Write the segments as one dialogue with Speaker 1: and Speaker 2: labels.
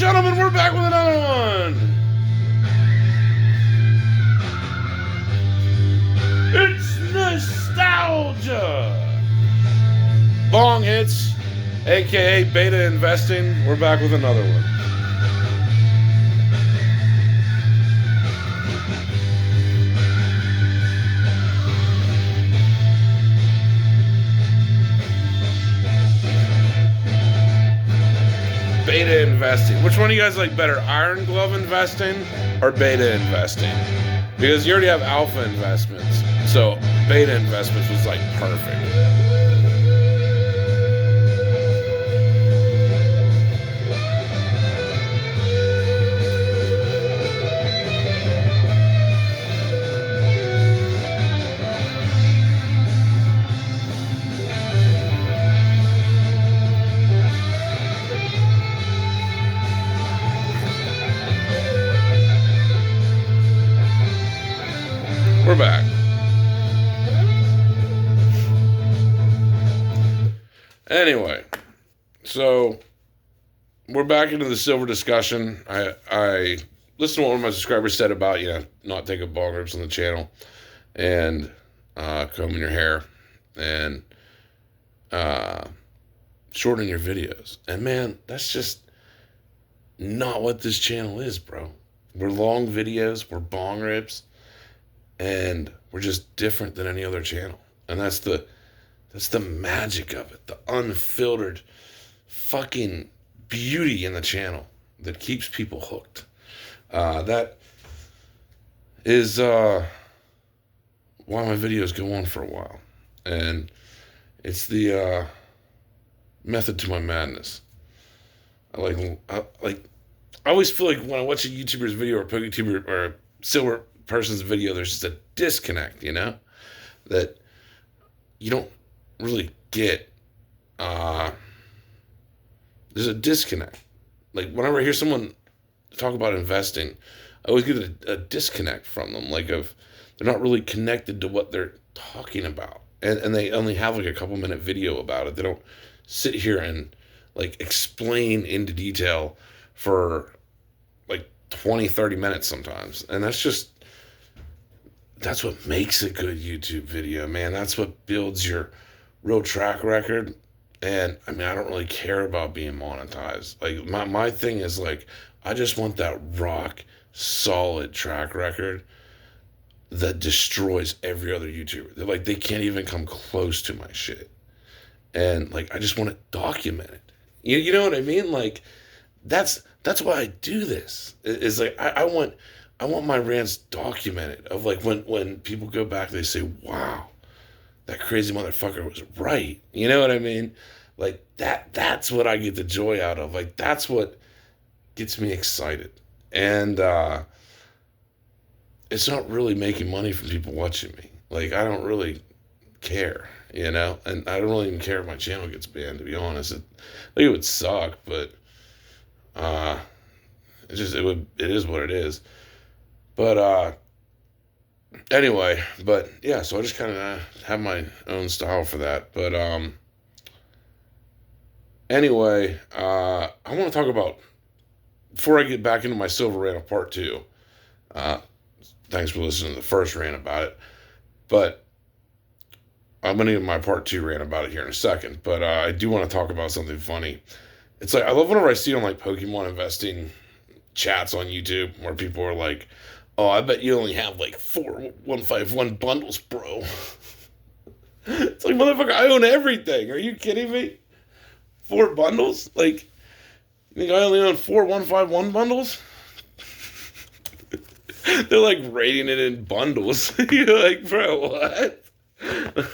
Speaker 1: gentlemen, we're back with another one. It's nostalgia. Bong hits, aka beta investing. We're back with another one. Beta investing. Which one do you guys like better, Iron Glove investing or beta investing? Because you already have alpha investments, so beta investments was like perfect. We're back. Anyway, so we're back into the silver discussion. I listened to what one of my subscribers said about, not taking bong rips on the channel and combing your hair and shortening your videos. And man, that's just not what this channel is, bro. We're long videos, we're bong rips, and we're just different than any other channel. And that's the magic of it, the unfiltered fucking beauty in the channel that keeps people hooked. That is why my videos go on for a while. And it's the method to my madness. I always feel like when I watch a YouTuber's video or a PokeTuber or a silver person's video, there's just a disconnect, that you don't really get. There's a disconnect. Like whenever I hear someone talk about investing, I always get a disconnect from them, like they're not really connected to what they're talking about, and they only have like a couple minute video about it. They don't sit here and like explain into detail for like 20-30 minutes sometimes, and that's what makes a good YouTube video, man. That's what builds your real track record. And I mean, I don't really care about being monetized. Like my thing is like, I just want that rock solid track record that destroys every other YouTuber. They're like, they can't even come close to my shit. And like, I just want it documented. You know what I mean? Like, that's why I do this. It's like, I want my rants documented, of like when people go back, they say, wow, that crazy motherfucker was right. You know what I mean? Like that's what I get the joy out of. Like that's what gets me excited. And it's not really making money from people watching me. Like I don't really care, and I don't really even care if my channel gets banned, to be honest. It would suck, but it is what it is. But anyway, but yeah, so I just kind of have my own style for that. But anyway, I want to talk about, before I get back into my silver rant of part 2. Thanks for listening to the first rant about it. But I'm going to get my part 2 rant about it here in a second. But I do want to talk about something funny. It's like, I love whenever I see on like Pokemon investing chats on YouTube where people are like, oh, I bet you only have like 4 151 bundles, bro. It's like, motherfucker, I own everything. Are you kidding me? 4 bundles? Like, you think I only own 4 151 bundles? They're like rating it in bundles. You're like, bro, what?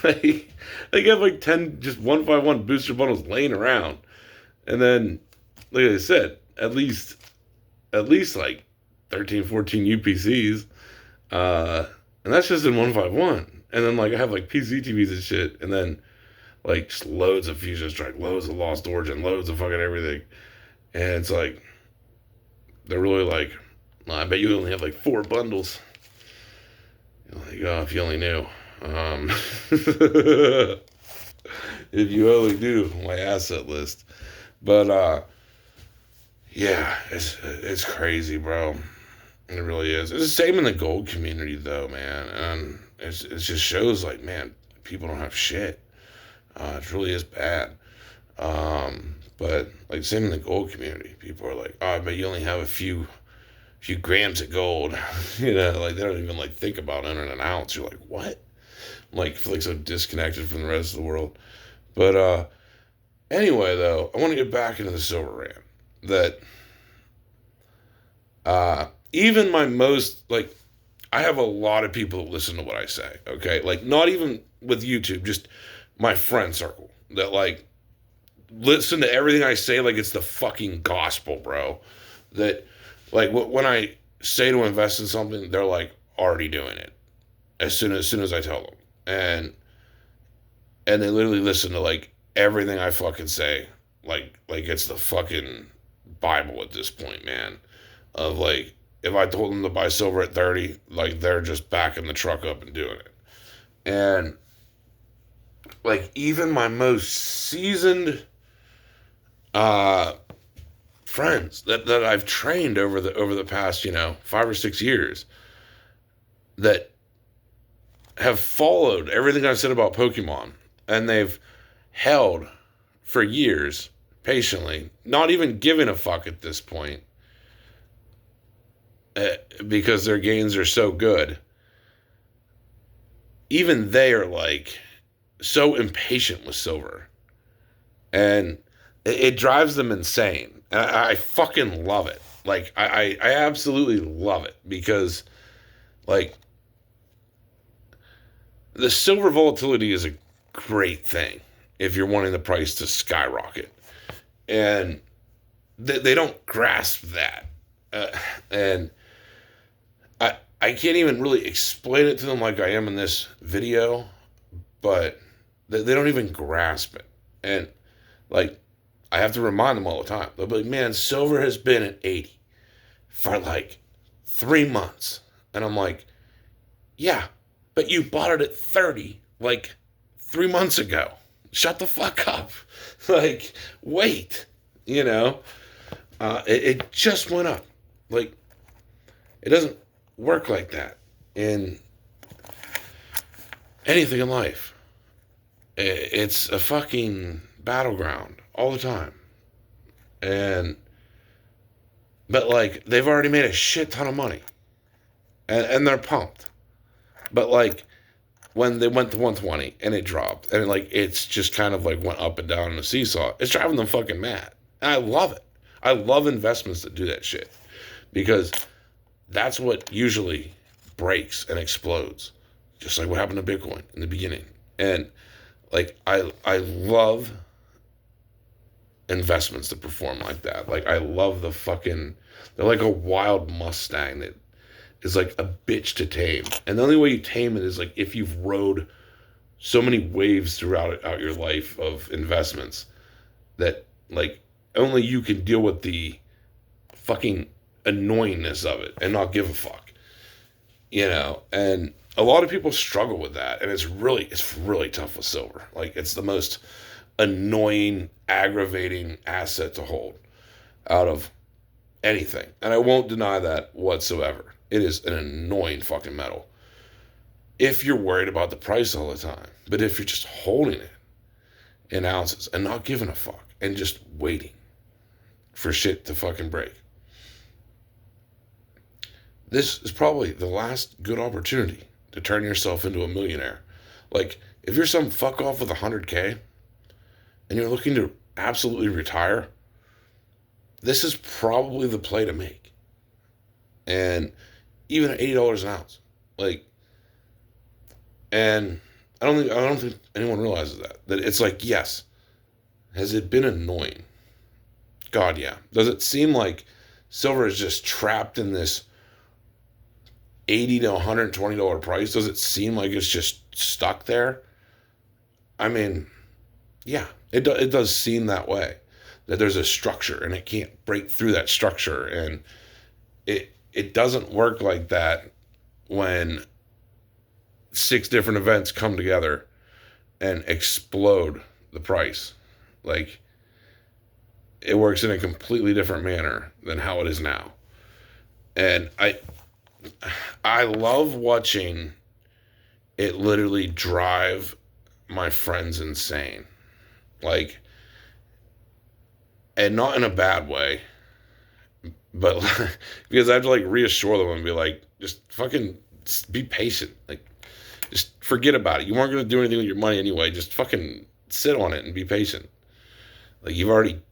Speaker 1: Like, they have like 10 just 151 booster bundles laying around. And then, like I said, at least like 13, 14 UPCs. And that's just in 151. And then like I have like PC TVs and shit. And then like just loads of Fusion Strike, loads of Lost Origin, loads of fucking everything. And it's like, they're really like, I bet you only have like 4 bundles. You're like, oh, if you only knew. If you only knew my asset list. But Yeah, it's crazy, bro. It really is. It's the same in the gold community, though, man. And it just shows, like, man, people don't have shit. It really is bad. But like same in the gold community, people are like, oh, but you only have a few grams of gold. Like they don't even like think about entering an ounce. You're like, what? Like I feel like so disconnected from the rest of the world. But anyway, though, I want to get back into the silver rant. That even my most like, I have a lot of people that listen to what I say. Okay, like not even with YouTube, just my friend circle that like listen to everything I say like it's the fucking gospel, bro. That like when I say to invest in something, they're like already doing it as soon as I tell them, and they literally listen to like everything I fucking say, like it's the fucking Bible at this point, man. Of like if I told them to buy silver at 30, like they're just backing the truck up and doing it, and like even my most seasoned uh friends that I've trained over the past, 5 or 6 years that have followed everything I've said about Pokemon and they've held for years patiently, not even giving a fuck at this point because their gains are so good. Even they are like so impatient with silver, and it drives them insane. And I fucking love it. Like I absolutely love it because like the silver volatility is a great thing if you're wanting the price to skyrocket, and they don't grasp that, and I can't even really explain it to them like I am in this video, but they don't even grasp it, and like I have to remind them all the time. They'll be like, "Man, silver has been at 80 for like 3 months," and I'm like, "Yeah, but you bought it at 30 like 3 months ago. Shut the fuck up. Like, wait, you know, it just went up. Like, it doesn't work like that in anything in life. It's a fucking battleground all the time. And, but like, they've already made a shit ton of money and they're pumped. But like, when they went to 120 and it dropped and it's just kind of like went up and down in a seesaw, it's driving them fucking mad. And I love it. I love investments that do that shit because that's what usually breaks and explodes, just like what happened to Bitcoin in the beginning. And like I love investments that perform like that. Like I love they're like a wild Mustang that is like a bitch to tame. And the only way you tame it is like if you've rode so many waves throughout out your life of investments that like only you can deal with the fucking annoyingness of it and not give a fuck. And a lot of people struggle with that, and it's really tough with silver. Like it's the most annoying, aggravating asset to hold out of anything. And I won't deny that whatsoever. It is an annoying fucking metal if you're worried about the price all the time. But if you're just holding it in ounces and not giving a fuck and just waiting for shit to fucking break, this is probably the last good opportunity to turn yourself into a millionaire. Like, if you're some fuck off with 100K and you're looking to absolutely retire, this is probably the play to make. And even at $80 an ounce, like, and I don't think anyone realizes that it's like, yes, has it been annoying? God, yeah. Does it seem like silver is just trapped in this $80 to $120 price? Does it seem like it's just stuck there? I mean, yeah, it does seem that way. That there's a structure and it can't break through that structure, and it doesn't work like that when 6 different events come together and explode the price. Like it works in a completely different manner than how it is now. And I love watching it literally drive my friends insane. Like, and not in a bad way, but because I have to like reassure them and be like, just fucking be patient. Like, just forget about it. You weren't going to do anything with your money anyway. Just fucking sit on it and be patient. Like, you've already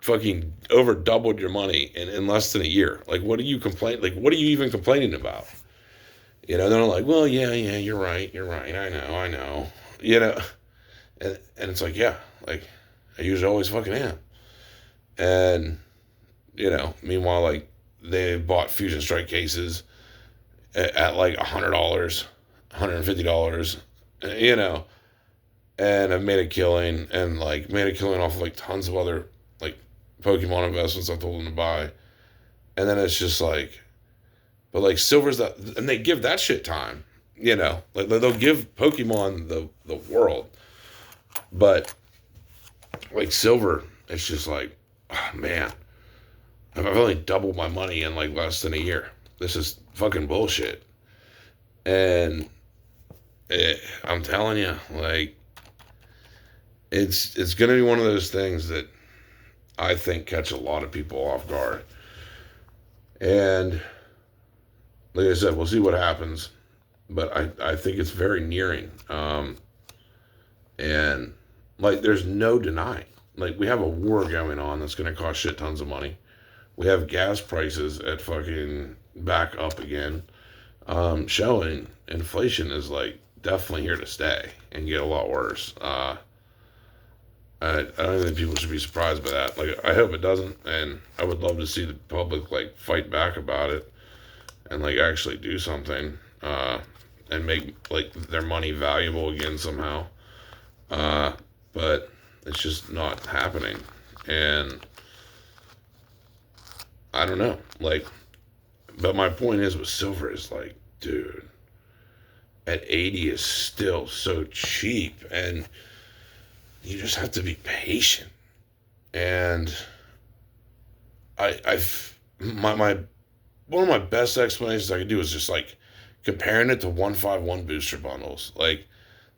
Speaker 1: fucking over doubled your money in less than a year. Like, what are you complain? Like, what are you even complaining about? You know, they're like, well, yeah, you're right, I know. You know, and it's like, yeah, like I usually always fucking am. And you know, meanwhile, like they bought Fusion Strike cases at like $100, $150, you know, and I've made a killing and like made a killing off of like tons of other like Pokemon investments I told them to buy. And then it's just like, but like Silver's that, and they give that shit time, you know, like they'll give Pokemon the world, but like Silver, it's just like, oh man, I've only doubled my money in like less than a year. This is fucking bullshit. And I'm telling you, like, it's gonna be one of those things that I think catch a lot of people off guard. And like I said, we'll see what happens. But I think it's very nearing. And like, there's no denying. Like, we have a war going on that's going to cost shit tons of money. We have gas prices at fucking back up again, showing inflation is like definitely here to stay and get a lot worse. I don't think people should be surprised by that. Like, I hope it doesn't, and I would love to see the public like fight back about it and like actually do something, and make like their money valuable again somehow. But it's just not happening, and I don't know. Like, but my point is with Silver is like, dude, at 80 is still so cheap, and you just have to be patient. And I've my one of my best explanations I could do is just like comparing it to 151 booster bundles. Like,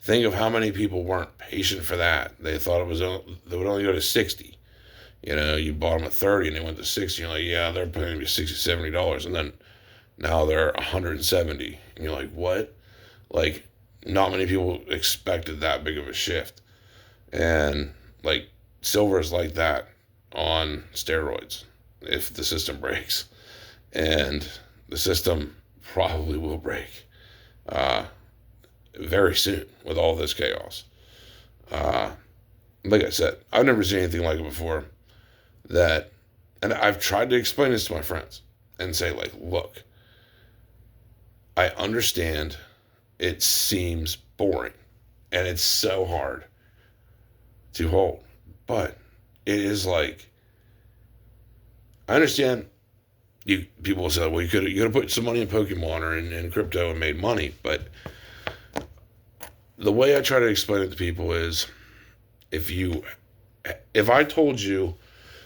Speaker 1: think of how many people weren't patient for that. They thought they would only go to 60. You know, you bought them at 30 and they went to 60. You're like, yeah, they're paying me $60, $70. And then now they're 170. And you're like, what? Like, not many people expected that big of a shift. And like, Silver is like that on steroids if the system breaks. And the system probably will break very soon with all this chaos. Like I said, I've never seen anything like it before. That, and I've tried to explain this to my friends and say, like, look, I understand it seems boring and it's so hard to hold, but it is like, I understand people will say, well, you could have put some money in Pokemon or in crypto and made money, but the way I try to explain it to people is, if I told you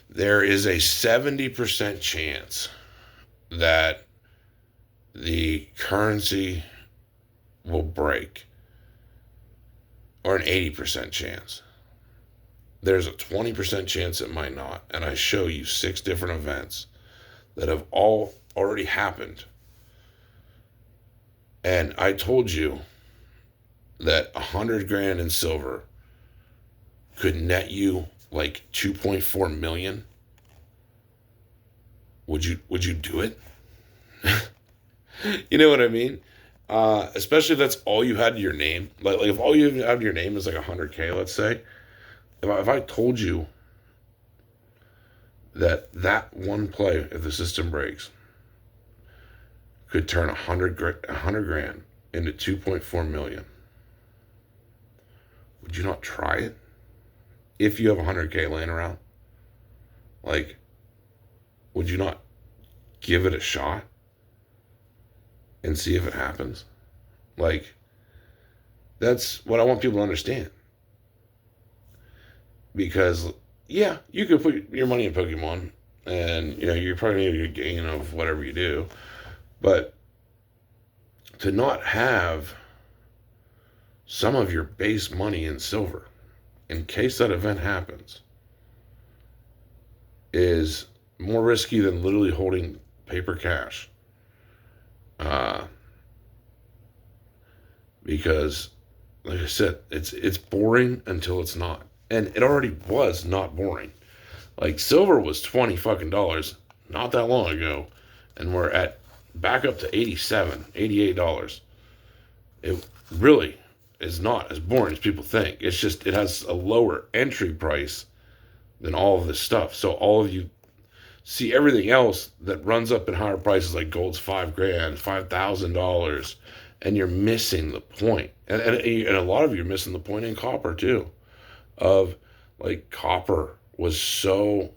Speaker 1: there is a 70% chance that the currency will break, or an 80% chance, there's a 20% chance it might not, and I show you 6 different events that have all already happened, and I told you that 100 grand in Silver could net you like 2.4 million, would you do it? You know what I mean? Especially if that's all you had to your name. Like if all you have to your name is like 100K, let's say. If I told you that one play, if the system breaks, could turn 100 grand into 2.4 million, would you not try it? If you have 100K laying around, like, would you not give it a shot and see if it happens? Like, that's what I want people to understand. Because yeah, you could put your money in Pokemon, and you're probably gonna get a gain of whatever you do. But to not have some of your base money in silver in case that event happens is more risky than literally holding paper cash. Uh, because, like I said, it's boring until it's not, and it already was not boring. Like silver was 20 fucking dollars not that long ago, and we're at back up to 87, $88. It really is not as boring as people think. It's just it has a lower entry price than all of this stuff. So all of you see everything else that runs up in higher prices, like gold's $5,000, $5,000, and you're missing the point. And a lot of you are missing the point in copper too. Of like copper was so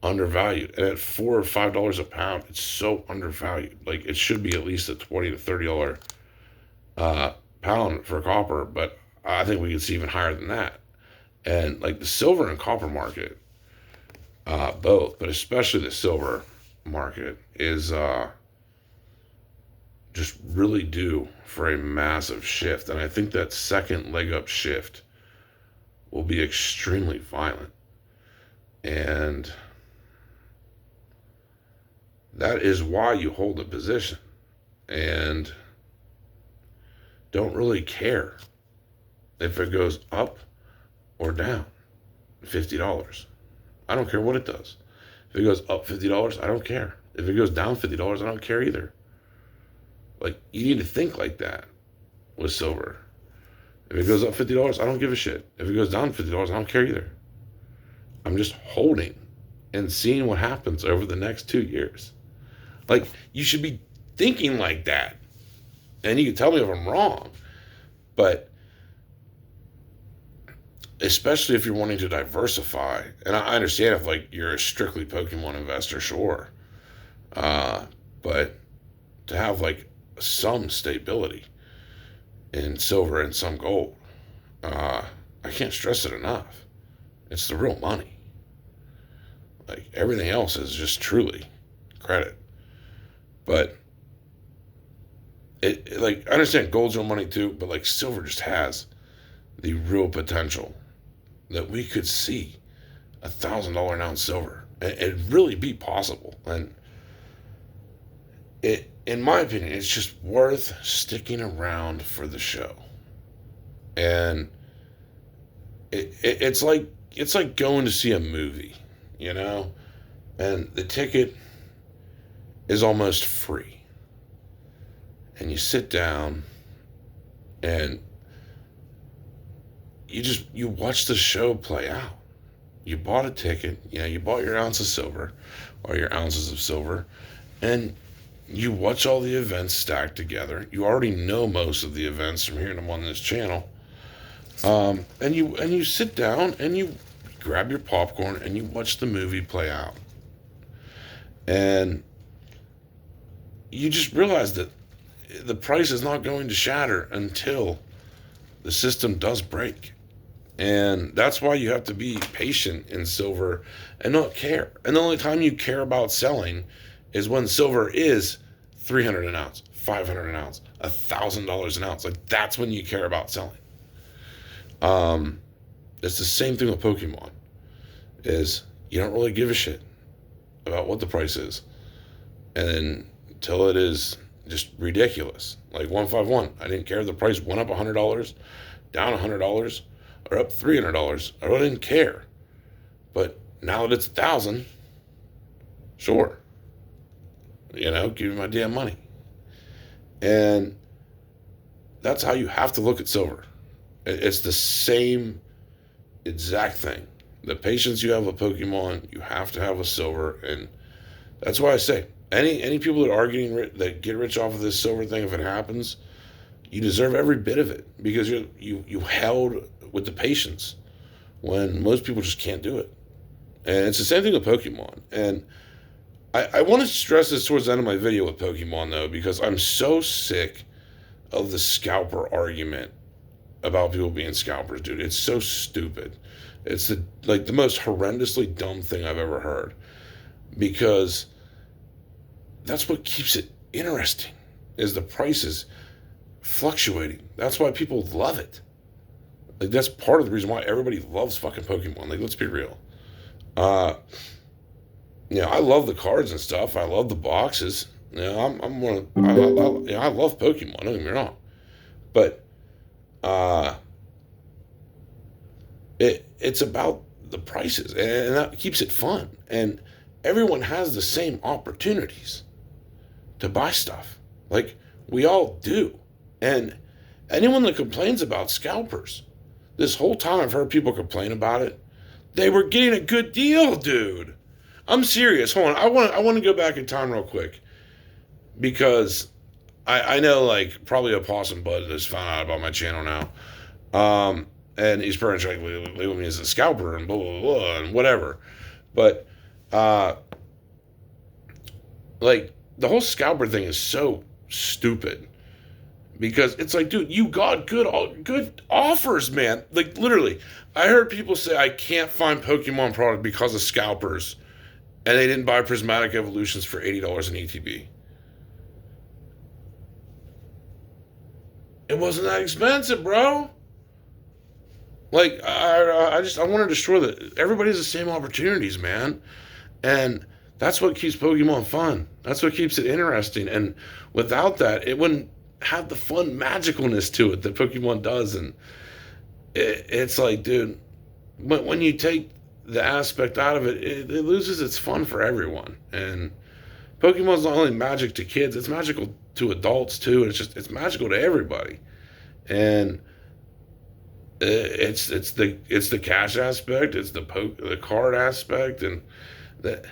Speaker 1: undervalued, and at $4 or $5 a pound, it's so undervalued. Like it should be at least a $20 to $30 pound for copper, but I think we could see even higher than that. And like the silver and copper market, both, but especially the silver market is just really due for a massive shift. And I think that second leg up shift will be extremely violent. And that is why you hold a position and don't really care if it goes up or down $50. I don't care what it does. If it goes up $50, I don't care. If it goes down $50, I don't care either. Like, you need to think like that with silver. If it goes up $50, I don't give a shit. If it goes down $50, I don't care either. I'm just holding and seeing what happens over the next 2 years. Like, you should be thinking like that. And you can tell me if I'm wrong. But especially if you're wanting to diversify, and I understand if like you're a strictly Pokemon investor, sure. But to have like some stability in silver and some gold, I can't stress it enough. It's the real money. Like everything else is just truly credit. But it like I understand gold's real money too, but like silver just has the real potential that we could see $1,000 an ounce silver. It'd really be possible. And it, in my opinion, it's just worth sticking around for the show. And it's like going to see a movie, you know, and the ticket is almost free. And you sit down and you watch the show play out. You bought a ticket, you bought your ounce of silver or your ounces of silver, and you watch all the events stacked together. You already know most of the events from hearing them on this channel. And you sit down and you grab your popcorn and you watch the movie play out. And you just realize that the price is not going to shatter until the system does break. And that's why you have to be patient in silver and not care. And the only time you care about selling is when silver is $300 an ounce, $500 an ounce, $1,000 an ounce. Like that's when you care about selling. It's the same thing with Pokemon. Is you don't really give a shit about what the price is, and until it is just ridiculous. Like 151, I didn't care if the price went up $100, down $100, or up $300. I really didn't care. But now that it's 1,000, sure. Give me my damn money. And that's how you have to look at silver. It's the same exact thing. The patience you have with Pokemon, you have to have with silver. And that's why I say, any people that are that get rich off of this silver thing, if it happens, you deserve every bit of it. Because you held with the patience when most people just can't do it. And it's the same thing with Pokemon. And I want to stress this towards the end of my video with Pokemon, though, because I'm so sick of the scalper argument about people being scalpers, dude. It's so stupid. It's the most horrendously dumb thing I've ever heard, because that's what keeps it interesting, is the prices fluctuating. That's why people love it. Like, that's part of the reason why everybody loves fucking Pokemon. Like, let's be real. Uh, I love the cards and stuff. I love the boxes. I'm one of, I love Pokemon. Don't get me wrong, but uh, it's about the prices, and that keeps it fun. And everyone has the same opportunities to buy stuff. Like, we all do. And anyone that complains about scalpers, this whole time I've heard people complain about it. They were getting a good deal, dude. I'm serious. Hold on. I want to go back in time real quick, because I know, like, probably a possum bud has found out about my channel now. And he's pretty much like label me as a scalper and blah blah blah and whatever. But like, the whole scalper thing is so stupid, because it's like, dude, you got good offers, man. Like, literally, I heard people say I can't find Pokemon product because of scalpers, and they didn't buy Prismatic Evolutions for $80 in ETB. It wasn't that expensive, bro. Like, I want to destroy that. Everybody has the same opportunities, man, and that's what keeps Pokemon fun. That's what keeps it interesting. And without that, it wouldn't have the fun magicalness to it that Pokemon does. And it's like, dude, when you take the aspect out of it, it loses its fun for everyone. And Pokemon's not only magic to kids; it's magical to adults too. And it's magical to everybody. And it's the cash aspect, it's the card aspect, and that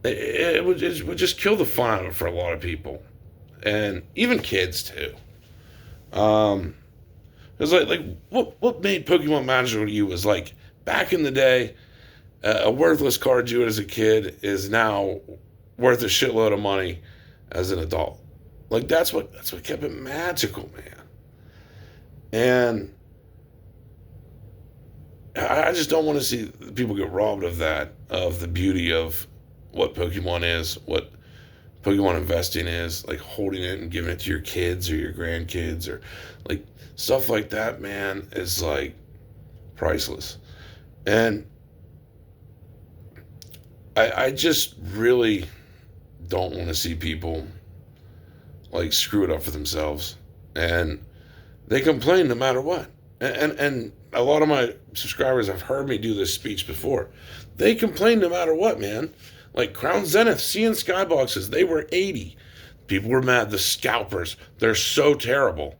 Speaker 1: it would just kill the fun out of it for a lot of people, and even kids too. It's like what made Pokemon magical to you was, like, back in the day, a worthless card you had as a kid is now worth a shitload of money as an adult. Like, that's what kept it magical, man. And I just don't want to see people get robbed of that, of the beauty of what Pokemon is, what Pokemon investing is, like holding it and giving it to your kids or your grandkids, or like stuff like that, man, is like priceless. And I just really don't want to see people like screw it up for themselves. And they complain no matter what. And a lot of my subscribers have heard me do this speech before. They complain no matter what, man. Like Crown Zenith, seeing skyboxes, they were 80. People were mad. The scalpers, they're so terrible.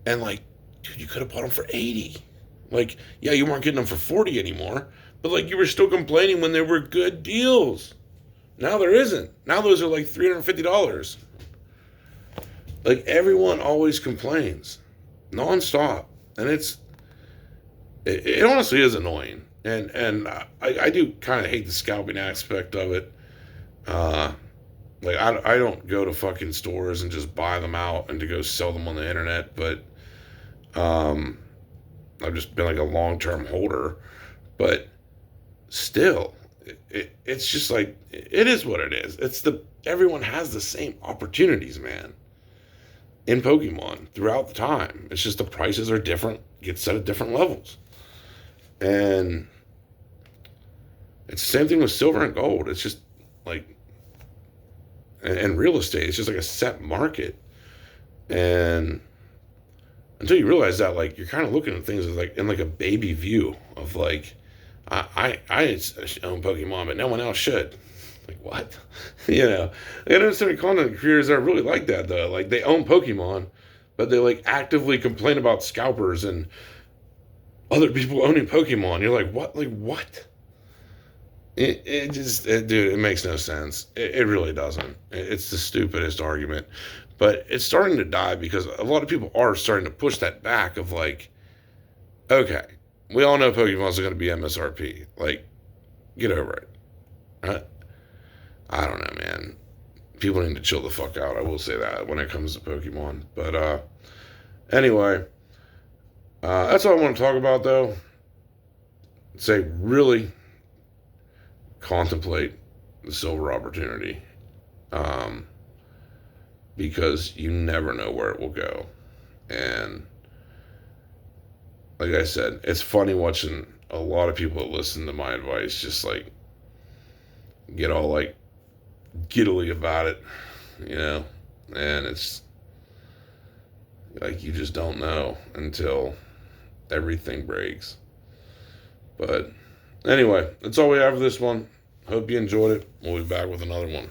Speaker 1: And like, dude, you could have bought them for 80. Like, yeah, you weren't getting them for 40 anymore, but like, you were still complaining when there were good deals. Now there isn't. Now those are like $350. Like, everyone always complains nonstop. And it honestly is annoying. And I do kind of hate the scalping aspect of it. Like, I don't go to fucking stores and just buy them out and to go sell them on the internet, but I've just been like a long-term holder. But still, it's just like, it is what it is. Everyone has the same opportunities, man, in Pokemon throughout the time. It's just the prices are different, get set at different levels. And it's the same thing with silver and gold. It's just like, and real estate, it's just like a set market. And until you realize that, like, you're kind of looking at things as like in like a baby view of like, I own Pokemon, but no one else should. Like, what? I know certain content creators that are really like that, though. Like, they own Pokemon, but they like actively complain about scalpers and other people owning Pokemon. You're like, what? Like, what? Dude, it makes no sense. It really doesn't. It's the stupidest argument. But it's starting to die because a lot of people are starting to push that back of like, okay, we all know Pokemon's are going to be MSRP. Like, get over it. I don't know, man. People need to chill the fuck out. I will say that when it comes to Pokemon. But anyway, That's all I want to talk about, though. Say, really contemplate the silver opportunity, um, because you never know where it will go. And like I said, it's funny watching a lot of people that listen to my advice just like get all like giddily about it, you know, and it's like you just don't know until everything breaks. But anyway, that's all we have for this one. Hope you enjoyed it. We'll be back with another one.